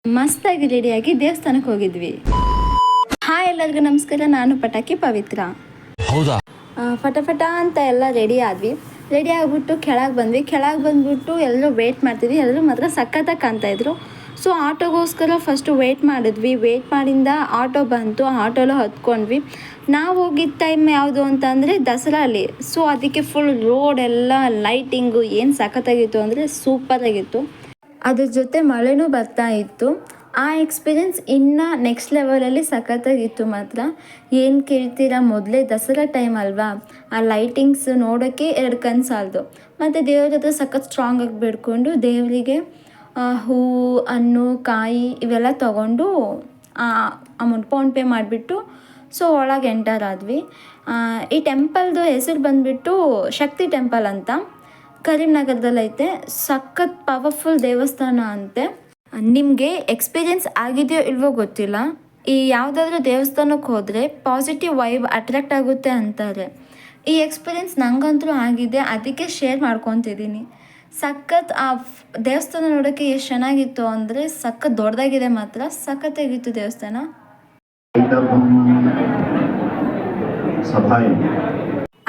ಮಸ್ತಾಗಿ ರೆಡಿಯಾಗಿ ದೇವಸ್ಥಾನಕ್ಕೆ ಹೋಗಿದ್ವಿ. ಹಾಯ್ ಎಲ್ಲರಿಗೂ ನಮಸ್ಕಾರ, ನಾನು ಪಟಾಕಿ ಪವಿತ್ರ. ಹೌದಾ? ಫಟ ಅಂತ ಎಲ್ಲ ರೆಡಿ ಆದ್ವಿ. ರೆಡಿ ಆಗಿಬಿಟ್ಟು ಕೆಳಗೆ ಬಂದ್ಬಿಟ್ಟು ಎಲ್ಲರೂ ವೇಟ್ ಮಾಡ್ತಿದ್ವಿ. ಎಲ್ಲರೂ ಮಾತ್ರ ಸಖತ್ತಾಗಿ ಕಾಣ್ತಾಯಿದ್ರು. ಸೊ ಆಟೋಗೋಸ್ಕರ ಫಸ್ಟು ವೇಟ್ ಮಾಡಿದ್ವಿ. ವೇಟ್ ಮಾಡಿಂದ ಆಟೋ ಬಂತು, ಆಟೋలో ಹತ್ಕೊಂಡ್ವಿ. ನಾವು ಹೋಗಿದ್ದ ಟೈಮ್ ಯಾವುದು ಅಂತ ಅಂದರೆ ದಸರಾಲಿ. ಸೊ ಅದಕ್ಕೆ ಫುಲ್ ರೋಡ್ ಎಲ್ಲ ಲೈಟಿಂಗು ಏನು ಸಖತ್ತಾಗಿತ್ತು ಅಂದರೆ ಸೂಪರಾಗಿತ್ತು. ಅದ್ರ ಜೊತೆ ಮಳೆನೂ ಬರ್ತಾ ಇತ್ತು. ಆ ಎಕ್ಸ್ಪೀರಿಯೆನ್ಸ್ ಇನ್ನು ನೆಕ್ಸ್ಟ್ ಲೆವೆಲಲ್ಲಿ ಸಖತ್ತಾಗಿತ್ತು ಮಾತ್ರ. ಏನು ಕೇಳ್ತೀರಾ, ಮೊದಲೇ ದಸರಾ ಟೈಮ್ ಅಲ್ವಾ, ಆ ಲೈಟಿಂಗ್ಸ್ ನೋಡೋಕ್ಕೆ 2 ಕಣ್ಣು ಸಾಲದು. ಮತ್ತು ದೇವ್ರ ಹತ್ರ ಸಖತ್ ಸ್ಟ್ರಾಂಗಾಗಿ ಬೇಡ್ಕೊಂಡು ದೇವರಿಗೆ ಹೂವು, ಹಣ್ಣು, ಕಾಯಿ ಇವೆಲ್ಲ ತೊಗೊಂಡು ಅಮೌಂಟ್ ಫೋನ್ಪೇ ಮಾಡಿಬಿಟ್ಟು ಸೊ ಒಳಗೆ ಎಂಟರ್ ಆದ್ವಿ. ಈ ಟೆಂಪಲ್ದು ಹೆಸರು ಬಂದುಬಿಟ್ಟು ಶಕ್ತಿ ಟೆಂಪಲ್ ಅಂತ, ಕರೀಂನಗರದಲ್ಲೈತೆ. ಸಖತ್ ಪವರ್ಫುಲ್ ದೇವಸ್ಥಾನ ಅಂತೆ. ನಿಮಗೆ ಎಕ್ಸ್ಪೀರಿಯೆನ್ಸ್ ಆಗಿದೆಯೋ ಇಲ್ವೋ ಗೊತ್ತಿಲ್ಲ, ಈ ಯಾವುದಾದ್ರೂ ದೇವಸ್ಥಾನಕ್ಕೆ ಹೋದರೆ ಪಾಸಿಟಿವ್ ವೈಬ್ ಅಟ್ರಾಕ್ಟ್ ಆಗುತ್ತೆ ಅಂತಾರೆ. ಈ ಎಕ್ಸ್ಪೀರಿಯೆನ್ಸ್ ನನಗಂತೂ ಆಗಿದೆ, ಅದಕ್ಕೆ ಶೇರ್ ಮಾಡ್ಕೊತಿದ್ದೀನಿ. ಸಖತ್ ಆ ದೇವಸ್ಥಾನ ನೋಡೋಕ್ಕೆ ಎಷ್ಟು ಚೆನ್ನಾಗಿತ್ತು ಅಂದರೆ ಸಖತ್ ದೊಡ್ಡದಾಗಿದೆ ಮಾತ್ರ, ಸಖತ್ತಾಗಿತ್ತು ದೇವಸ್ಥಾನ.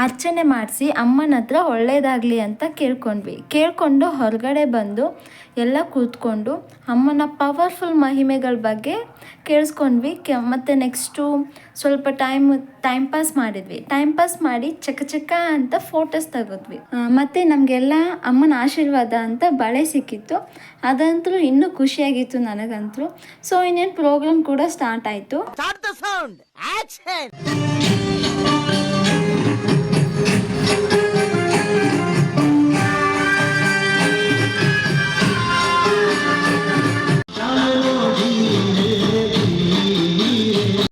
ಅರ್ಚನೆ ಮಾಡಿಸಿ ಅಮ್ಮನ ಹತ್ರ ಒಳ್ಳೇದಾಗಲಿ ಅಂತ ಕೇಳ್ಕೊಂಡು ಹೊರಗಡೆ ಬಂದು ಎಲ್ಲ ಕೂತ್ಕೊಂಡು ಅಮ್ಮನ ಪವರ್ಫುಲ್ ಮಹಿಮೆಗಳ ಬಗ್ಗೆ ಕೇಳಿಸ್ಕೊಂಡ್ವಿ. ಮತ್ತು ನೆಕ್ಸ್ಟು ಸ್ವಲ್ಪ ಟೈಮ್ ಪಾಸ್ ಮಾಡಿದ್ವಿ. ಟೈಮ್ ಪಾಸ್ ಮಾಡಿ ಚಕ ಅಂತ ಫೋಟೋಸ್ ತೆಗೆದ್ವಿ. ಮತ್ತು ನಮಗೆಲ್ಲ ಅಮ್ಮನ ಆಶೀರ್ವಾದ ಅಂತ ಬಳೆ ಸಿಕ್ಕಿತ್ತು. ಅದಂತೂ ಇನ್ನೂ ಖುಷಿಯಾಗಿತ್ತು ನನಗಂತೂ. ಸೊ ಇನ್ನೇನು ಪ್ರೋಗ್ರಾಮ್ ಕೂಡ ಸ್ಟಾರ್ಟ್ ಆಯಿತು.